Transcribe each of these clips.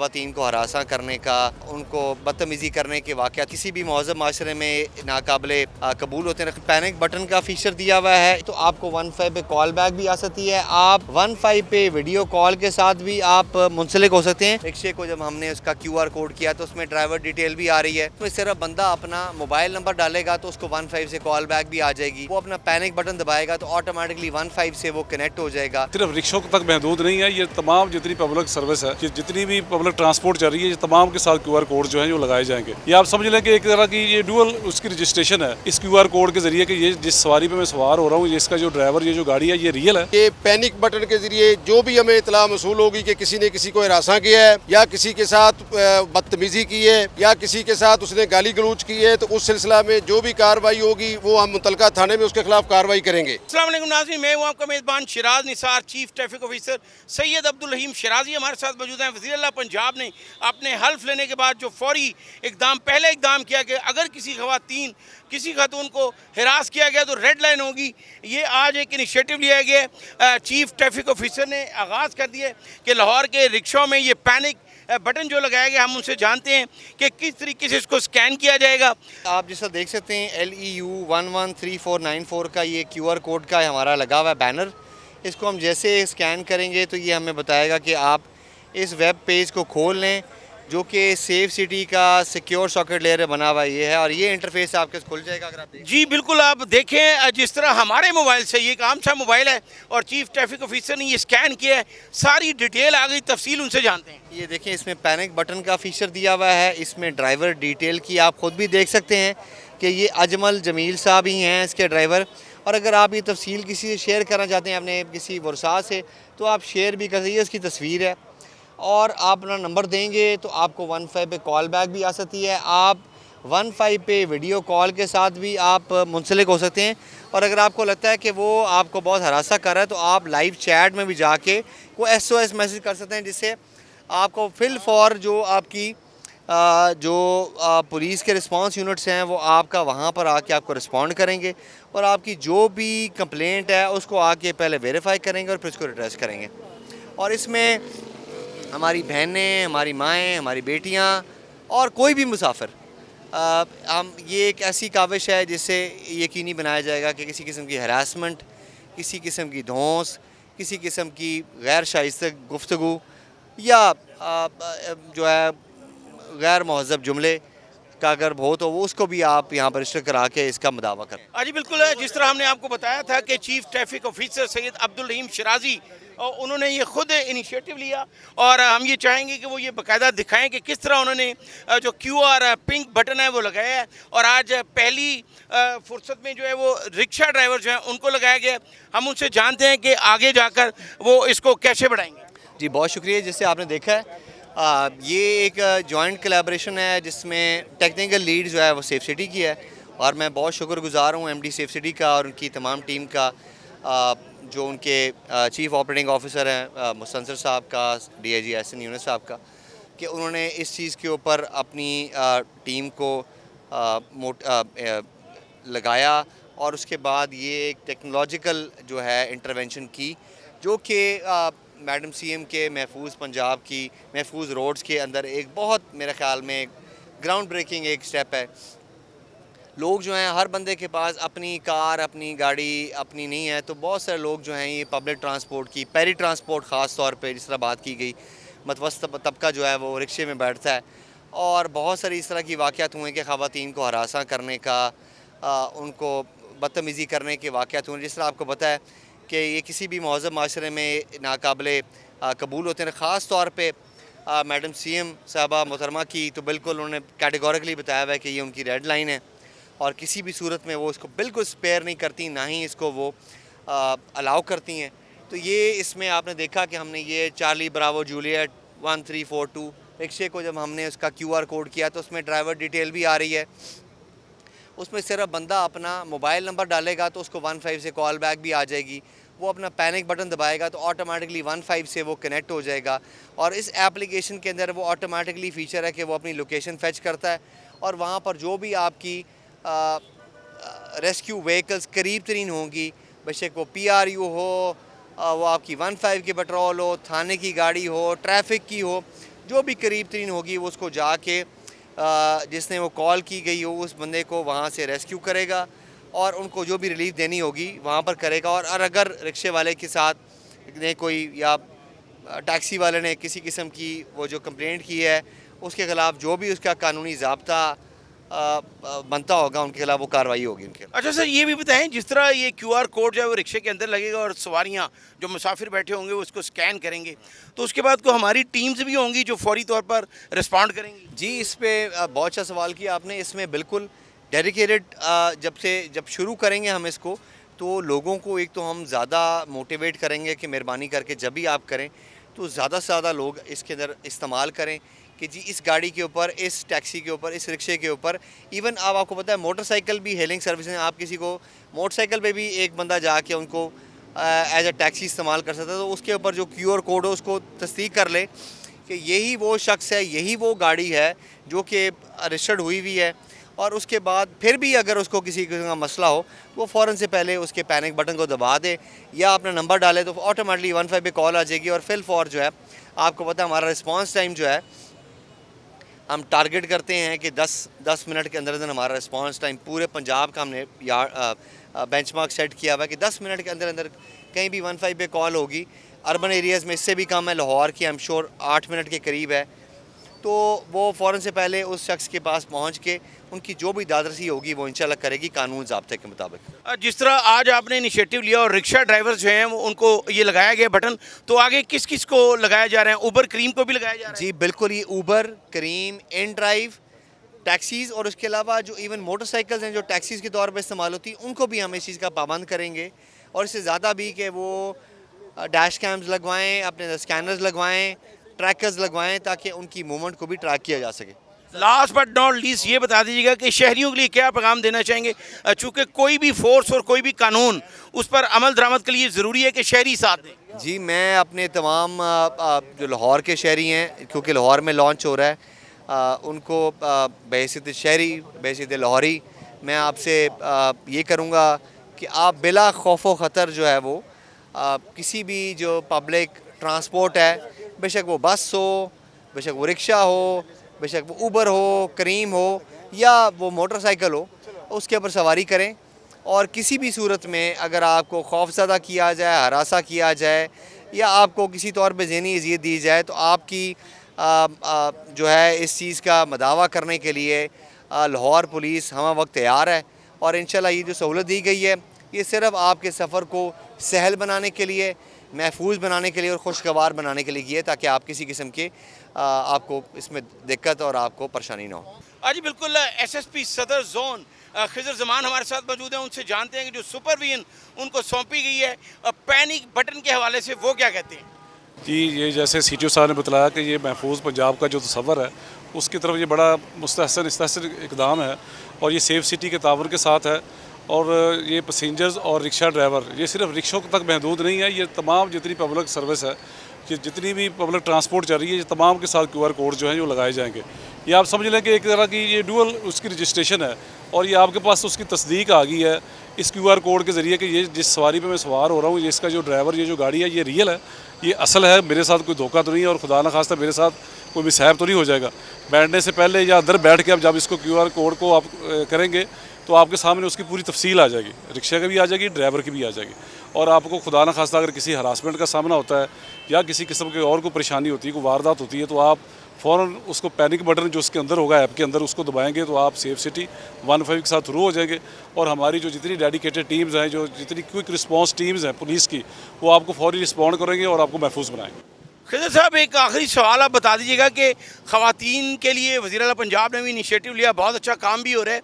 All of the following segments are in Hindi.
ख़वातीन को हरासा करने का, उनको बदतमीज़ी करने के वाक़यात किसी भी महज़ब माशरे में नाकाबिले कबूल होते हैं। पैनिक बटन का फ़ीचर दिया हुआ है, तो आपको 15 पे कॉल बैक भी आ सकती है। आप 15 पे वीडियो कॉल के साथ भी आप मुंसलिक हो सकते हैं। रिक्शे को जब हमने उसका QR कोड किया तो उसमें ड्राइवर डिटेल भी आ रही है। तो सिर्फ बंदा अपना मोबाइल नंबर डालेगा तो उसको 15 से कॉल बैक भी आ जाएगी। वो अपना पैनिक बटन दबाएगा तो ऑटोमेटिकली 15 से वो कनेक्ट हो जाएगा। सिर्फ रिक्शों तक महदूद नहीं है, ये तमाम जितनी पब्लिक सर्विस है, जितनी भी पब्लिक ट्रांसपोर्ट चल रही है, तमाम के साथ QR कोड जो है जो लगाए जाएंगे। ये आप समझ लें कि एक तरह की ये डुअल उसकी रजिस्ट्रेशन है इस QR कोड के जरिए कि ये जिस सवारी पे मैं सवार हो रहा हूँ, इसका जो ड्राइवर, ये जो गाड़ी है, ये रियल है। ये पैनिक बटन के जरिए जो भी हमें इतला मसूल होगी कि किसी ने किसी को हरासा किया है या किसी के साथ बदतमीजी की है या किसी के साथ उसने गाली गलौज की है, तो उस सिलसिला में जो भी कार्रवाई होगी वो हम मुतलका थाने में उसके खिलाफ कार्रवाई करेंगे। अस्सलाम वालेकुम नाज़रीन, मैं हूँ आपका मेज़बान Shiraz Nisar. Chief traffic officer Syed Abdul Rahim Shirazi हमारे साथ मौजूद हैं। वज़ीर आला पंजाब ने अपने हल्फ लेने के बाद जो फौरी पहले इकदाम किया कि अगर किसी खातून को हिरास किया गया तो रेड लाइन होगी। ये आज एक इनिशिएटिव लिया गया। चीफ ट्रैफिक ऑफिसर ने आगाज़ कर दिया कि लाहौर के रिक्शों में ये पैनिक बटन जो लगाया गया, हम उनसे जानते हैं कि किस तरीके से इसको स्कैन किया जाएगा। आप जैसा देख सकते हैं LEU 113494 का ये QR कोड का हमारा लगा हुआ है बैनर। इसको हम जैसे स्कैन करेंगे तो ये हमें बताएगा कि आप इस वेब पेज को खोल लें, जो कि सेफ सिटी का सिक्योर सॉकेट लेयर बना हुआ ये है, और ये इंटरफेस आपके खुल जाएगा अगर आप देखें। जी बिल्कुल, आप देखें जिस तरह हमारे मोबाइल से, ये एक आम सा मोबाइल है और चीफ ट्रैफिक ऑफिसर ने ये स्कैन किया है, सारी डिटेल आ गई, तफसील उनसे जानते हैं। ये देखें, इसमें पैनिक बटन का फीचर दिया हुआ है, इसमें ड्राइवर डिटेल की आप ख़ुद भी देख सकते हैं कि ये अजमल जमील साहब ही हैं इसके ड्राइवर। और अगर आप ये तफसील किसी से शेयर करना चाहते हैं अपने किसी वर्सा से, तो आप शेयर भी कर सकते हैं। उसकी तस्वीर है और आप अपना नंबर देंगे तो आपको 15 पे कॉल बैक भी आ सकती है। आप 15 पे वीडियो कॉल के साथ भी आप मुंसलिक हो सकते हैं। और अगर आपको लगता है कि वो आपको बहुत हरासा कर रहा है तो आप लाइव चैट में भी जाके वो SOS मैसेज कर सकते हैं, जिससे आपको फिल फॉर जो आपकी पुलिस के रिस्पांस यूनिट्स हैं वो आपका वहाँ पर आके आपको रिस्पॉन्ड करेंगे और आपकी जो भी कंप्लेंट है उसको आके पहले वेरीफाई करेंगे और फिर उसको एड्रेस करेंगे। और इसमें हमारी बहनें, हमारी माएँ, हमारी बेटियाँ और कोई भी मुसाफिर, हम ये एक ऐसी काविश है जिससे यकीनी बनाया जाएगा कि किसी किस्म की हरासमेंट, किसी किस्म की धौंस, किसी किस्म की गैर शाइस्ता गुफ्तगू या जो है गैर महज़ब जुमले का अगर हो तो वो उसको भी आप यहाँ पर रजिस्टर करा के इसका मुदावा करें। जी बिल्कुल है, जिस तरह हमने आपको बताया था कि chief traffic officer Syed Abdul Rahim Shirazi और उन्होंने ये खुद इनिशिएटिव लिया और हम ये चाहेंगे कि वो ये बाकायदा दिखाएं कि किस तरह उन्होंने जो QR पिंक बटन है वो लगाया है। और आज पहली फुर्सत में जो है वो रिक्शा ड्राइवर जो हैं उनको लगाया गया। हम उनसे जानते हैं कि आगे जाकर वो इसको कैसे बढ़ाएंगे। जी बहुत शुक्रिया। जैसे आपने देखा है ये एक जॉइंट कोलैबोरेशन है जिसमें टेक्निकल लीड जो है वो सेफ सिटी की है, और मैं बहुत शुक्रगुजार हूँ MD सेफ सिटी का और उनकी तमाम टीम का, जो उनके चीफ़ ऑपरेटिंग ऑफिसर हैं मुस्तंसर साहब का, DIG SN यूनुस साहब का, कि उन्होंने इस चीज़ के ऊपर अपनी टीम को लगाया और उसके बाद ये एक टेक्नोलॉजिकल जो है इंटरवेंशन की, जो कि मैडम CM के महफूज पंजाब की महफूज रोड्स के अंदर एक बहुत मेरे ख़्याल में ग्राउंड ब्रेकिंग एक स्टेप है। लोग जो हैं, हर बंदे के पास अपनी कार, अपनी गाड़ी अपनी नहीं है, तो बहुत सारे लोग जो हैं ये पब्लिक ट्रांसपोर्ट की, पैरी ट्रांसपोर्ट ख़ास तौर पे जिस तरह बात की गई, मतवसत तबका जो है वो रिक्शे में बैठता है। और बहुत सारी इस तरह की वाक़यात हुए कि ख़वातीन को हरासा करने का, उनको बदतमीज़ी करने के वाक़यात हुए। जिस तरह आपको पता है कि ये किसी भी महज़ब माशरे में नाकाबिले कबूल होते हैं। ख़ास तौर पे मैडम CM साहबा मोहतरमा की तो बिल्कुल उन्होंने कैटेगोरिकली बताया हुआ है कि ये उनकी रेड लाइन है और किसी भी सूरत में वो इसको बिल्कुल स्पेयर नहीं करती, ना ही इसको वो अलाउ करती हैं। तो ये इसमें आपने देखा कि हमने ये चार्ली ब्रावो जूलियट 1342 रिक्शे को जब हमने उसका QR कोड किया तो उसमें ड्राइवर डिटेल भी आ रही है। उसमें सिर्फ बंदा अपना मोबाइल नंबर डालेगा तो उसको 15 से कॉल बैक भी आ जाएगी। वो अपना पैनिक बटन दबाएगा तो ऑटोमेटिकली 15 से वो कनेक्ट हो जाएगा। और इस एप्लीकेशन के अंदर वो ऑटोमेटिकली फ़ीचर है कि वो अपनी लोकेशन फेच करता है और वहाँ पर जो भी आपकी रेस्क्यू व्हीकल्स करीब तरीन होंगी, बेशक वो PRU हो, वो आपकी 15 की पेट्रोल हो, थाने की गाड़ी हो, ट्रैफिक की हो, जो भी करीब तरीन होगी वो उसको जाके जिसने वो कॉल की गई हो उस बंदे को वहाँ से रेस्क्यू करेगा और उनको जो भी रिलीफ देनी होगी वहाँ पर करेगा। और अगर रिक्शे वाले के साथ ने कोई या टैक्सी वाले ने किसी किस्म की वो जो कंप्लेंट की है उसके ख़िलाफ़ जो भी उसका कानूनी ज़ाब्ता बनता होगा उनके खिलाफ वो कार्रवाई होगी उनके। अच्छा सर, ये भी बताएं, जिस तरह ये QR कोड जो है वो रिक्शे के अंदर लगेगा और सवारियां जो मुसाफिर बैठे होंगे वो उसको स्कैन करेंगे, तो उसके बाद को हमारी टीम्स भी होंगी जो फौरी तौर पर रिस्पॉन्ड करेंगी? जी, इस पे बहुत अच्छा सवाल किया आपने। इसमें बिल्कुल डेडिकेटेड जब शुरू करेंगे हम इसको तो लोगों को एक तो हम ज़्यादा मोटिवेट करेंगे कि मेहरबानी करके जब भी आप करें तो ज़्यादा से ज़्यादा लोग इसके अंदर इस्तेमाल करें कि जी इस गाड़ी के ऊपर, इस टैक्सी के ऊपर, इस रिक्शे के ऊपर, इवन अब आपको पता है मोटरसाइकिल भी हेलिंग सर्विस हैं। आप किसी को मोटरसाइकिल पे भी एक बंदा जाके उनको एज अ टैक्सी इस्तेमाल कर सकता है, तो उसके ऊपर जो QR कोड हो उसको तस्दीक कर ले कि यही वो शख्स है, यही वो गाड़ी है जो कि रजिस्टर्ड हुई हुई है। और उसके बाद फिर भी अगर उसको किसी किस्म का मसला हो तो वो फ़ौरन से पहले उसके पैनिक बटन को दबा दे या अपना नंबर डाले तो ऑटोमेटिकली 15 पे कॉल आ जाएगी। और फिल फॉर जो है आपको पता है हमारा रिस्पांस टाइम जो है हम टारगेट करते हैं कि 10 मिनट के अंदर अंदर हमारा रिस्पांस टाइम पूरे पंजाब का हमने बेंचमार्क सेट किया हुआ है कि 10 मिनट के अंदर अंदर कहीं भी 15 पे कॉल होगी। अर्बन एरियाज़ में इससे भी कम है, लाहौर की आई एम श्योर 8 मिनट के करीब है, तो वो फ़ौरन से पहले उस शख्स के पास पहुंच के उनकी जो भी दादरसी होगी वो इंशाल्लाह करेगी कानून ज़ाब्ते के मुताबिक। जिस तरह आज आपने इनिशिएटिव लिया और रिक्शा ड्राइवर जो हैं उनको ये लगाया गया बटन, तो आगे किस किस को लगाया जा रहा है? ऊबर करीम को भी लगाया जा रहा है? जी बिल्कुल, ये Uber, Careem, InDrive, taxis और उसके अलावा जो इवन मोटरसाइकिल्स हैं जो टैक्सीज़ के तौर पर इस्तेमाल होती हैं उनको भी हम इस चीज़ का पाबंद करेंगे। और इससे ज़्यादा भी कि वो डैश कैम्स लगवाएँ, अपने स्कैनर्स लगवाएँ, ट्रैकर्स लगवाएँ ताकि उनकी मूवमेंट को भी ट्रैक किया जा सके। लास्ट बट नॉट लीस्ट ये बता दीजिएगा कि शहरियों के लिए क्या पैगाम देना चाहेंगे, चूँकि कोई भी फोर्स और कोई भी कानून उस पर अमल दरामद के लिए ज़रूरी है कि शहरी साथ दें? जी, मैं अपने तमाम जो लाहौर के शहरी हैं, क्योंकि लाहौर में लॉन्च हो रहा है, उनको बहैसियत शहरी, बहैसियत लाहौरी मैं आपसे ये करूँगा कि आप बिला खौफ व ख़तर जो है वो किसी भी जो पब्लिक ट्रांसपोर्ट है, बेशक वो बस हो, बेशक वो रिक्शा हो, बेशक वो ऊबर हो, करीम हो या वो मोटरसाइकिल हो, उसके ऊपर सवारी करें। और किसी भी सूरत में अगर आपको खौफज़दा किया जाए, हरासा किया जाए या आपको किसी तौर पे ज़हनी अज़ियत दी जाए तो आपकी जो है इस चीज़ का मदावा करने के लिए लाहौर पुलिस हम वक्त तैयार है। और इंशाल्लाह ये जो सहूलत दी गई है ये सिर्फ़ आपके सफ़र को सहल बनाने के लिए, महफूज बनाने के लिए और खुशगवार बनाने के लिए की है ताकि आप किसी किस्म के आपको इसमें दिक्कत और आपको परेशानी ना हो। आज बिल्कुल SSP सदर जोन खिजर जमान हमारे साथ मौजूद हैं, उनसे जानते हैं कि जो सुपरविजन उनको सौंपी गई है पैनिक बटन के हवाले से वो क्या कहते हैं। जी, ये जैसे CTO साहब ने बताया कि ये महफूज पंजाब का जो तस्वर है उसकी तरफ ये बड़ा मुस्तहसन इकदाम है और ये सेफ सिटी के तावन के साथ है। और ये पैसेंजर्स और रिक्शा ड्राइवर ये सिर्फ रिक्शों तक महदूद नहीं है, ये तमाम जितनी पब्लिक सर्विस है, कि जितनी भी पब्लिक ट्रांसपोर्ट चल रही है, ये तमाम के साथ QR कोड जो हैं जो लगाए जाएंगे। ये आप समझ लें कि एक तरह की ये डुअल उसकी रजिस्ट्रेशन है और ये आपके पास उसकी तस्दीक आ गई है इस QR कोड के ज़रिए कि ये जिस सवारी पे मैं सवार हो रहा हूँ, ये इसका जो ड्राइवर, ये जो गाड़ी है, ये रियल है, ये असल है, मेरे साथ कोई धोखा तो नहीं है और खुदा न खास्ता मेरे साथ कोई मिसहैप तो नहीं हो जाएगा। बैठने से पहले या अंदर बैठ के आप जब इसको QR कोड को आप करेंगे तो आपके सामने उसकी पूरी तफसील आ जाएगी, रिक्शे की भी आ जाएगी, ड्राइवर की भी आ जाएगी। और आपको खुदा न खास्ता अगर किसी हरासमेंट का सामना होता है या किसी किस्म की और कोई परेशानी होती है, कोई वारदात होती है, तो आप फ़ौरन उसको पैनिक बटन जो उसके अंदर होगा ऐप के अंदर उसको दबाएंगे तो आप सेफ सिटी 15 के साथ थ्रू हो जाएंगे। और हमारी जो जितनी डेडिकेटेड टीम्स हैं, जो जितनी क्विक रिस्पांस टीम्स हैं पुलिस की, वो आपको फौरी रिस्पॉन्ड करेंगे और आपको महफूज बनाएंगे। खिजर साहब, एक आखिरी सवाल आप बता दीजिएगा कि ख़वातीन के लिए वज़ीर आला पंजाब ने भी इनिशिएटिव लिया, बहुत अच्छा काम भी हो रहा है,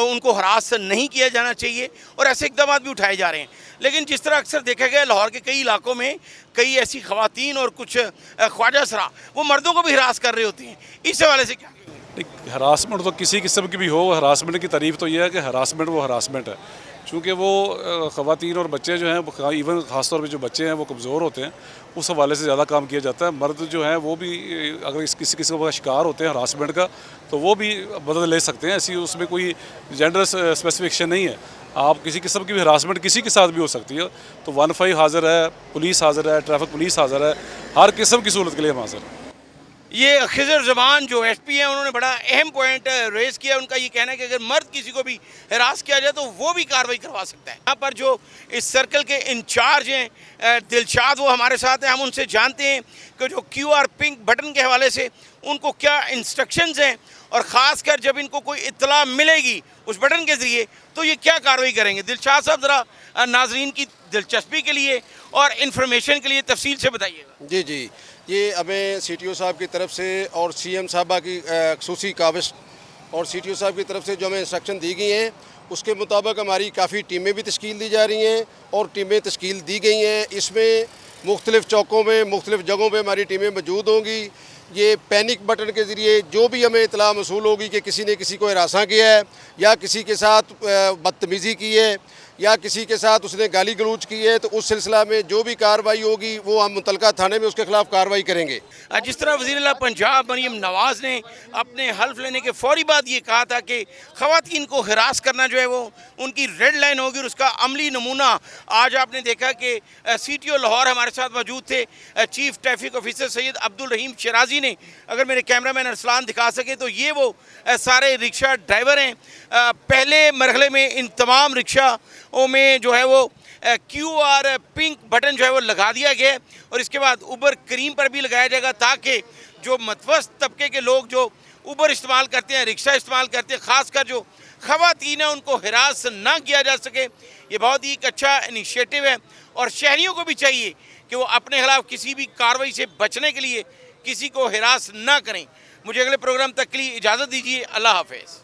उनको हरास नहीं किया जाना चाहिए और ऐसे इक़दाम भी उठाए जा रहे हैं, लेकिन जिस तरह अक्सर देखा गया लाहौर के कई इलाकों में कई ऐसी ख़वातीन और कुछ ख्वाजा सरा वो मर्दों को भी हरास कर रहे होती हैं, इस हवाले से क्या? हरासमेंट तो किसी किस्म की भी हो, हरासमेंट की तारीफ़ तो यह है कि हरासमेंट वो हरासमेंट है, चूँकि वो ख़वातीन और बच्चे जो हैं, इवन ख़ास तौर पे जो बच्चे हैं वो कमज़ोर होते हैं, उस हवाले से ज़्यादा काम किया जाता है। मर्द जो हैं वो भी अगर किसी किस्म का शिकार होते हैं हरासमेंट का तो वो भी बदल ले सकते हैं, ऐसी उसमें कोई जेंडर स्पेसिफिकेशन नहीं है। आप किसी किस्म की भी हरासमेंट किसी के साथ भी हो सकती है, तो 15 हाज़िर है, पुलिस हाज़िर है, ट्रैफिक पुलिस हाज़िर है, हर किस्म की सहूलत के लिए हम हाज़िर हैं। ये खिजर जमान जो एसपी हैं उन्होंने बड़ा अहम पॉइंट रेज किया। उनका ये कहना है कि अगर मर्द किसी को भी हरास किया जाए तो वो भी कार्रवाई करवा सकता है। यहाँ पर जो इस सर्कल के इंचार्ज हैं दिलशाद, वो हमारे साथ हैं। हम उनसे जानते हैं कि जो QR पिंक बटन के हवाले से उनको क्या इंस्ट्रक्शंस हैं और ख़ासकर जब इनको कोई इत्तला मिलेगी उस बटन के ज़रिए तो ये क्या कार्रवाई करेंगे। दिलशाद साहब ज़रा नाजरीन की दिलचस्पी के लिए और इन्फॉर्मेशन के लिए तफसील से बताइएगा। जी जी, ये हमें CTO साहब की तरफ से और CM साहबा की खसूसी काविश और CTO साहब की तरफ से जो हमें इंस्ट्रक्शन दी गई हैं उसके मुताबिक हमारी काफ़ी टीमें भी तश्कील दी जा रही हैं और टीमें तश्कील दी गई हैं। इसमें मुख्तलिफ़ चौकों में मुख्तलिफ़ जगहों पे हमारी टीमें मौजूद होंगी। ये पैनिक बटन के ज़रिए जो भी हमें इतला मसूल होगी कि किसी ने किसी को हरासा किया है या किसी के साथ बदतमीज़ी की है या किसी के साथ उसने गाली गलौज की है, तो उस सिलसिला में जो भी कार्रवाई होगी वो हम मुतलका थाने में उसके खिलाफ कार्रवाई करेंगे। जिस तरह वज़ीर-ए-आला पंजाब मरीम नवाज़ ने अपने हल्फ लेने के फौरी बाद ये कहा था कि ख़वातीन को हिरास करना जो है वो उनकी रेड लाइन होगी और उसका अमली नमूना आज आपने देखा कि CTO लाहौर हमारे साथ मौजूद थे, chief traffic officer Syed Abdul Rahim Shirazi ने, अगर मेरे कैमरामैन अरसलान दिखा सके तो ये वो सारे रिक्शा ड्राइवर हैं। पहले मरहले में इन तमाम रिक्शा में जो है वो QR पिंक बटन जो है वो लगा दिया गया है और इसके बाद उबर करीम पर भी लगाया जाएगा ताकि जो मतवस्त तबके के लोग जो उबर इस्तेमाल करते हैं, रिक्शा इस्तेमाल करते हैं, ख़ासकर जो ख़वातीन हैं उनको हिरास ना किया जा सके। ये बहुत ही एक अच्छा इनिशिएटिव है और शहरियों को भी चाहिए कि वो अपने खिलाफ किसी भी कार्रवाई से बचने के लिए किसी को हिरास ना करें। मुझे अगले प्रोग्राम तक के लिए इजाज़त दीजिए। अल्लाह हाफ़िज़।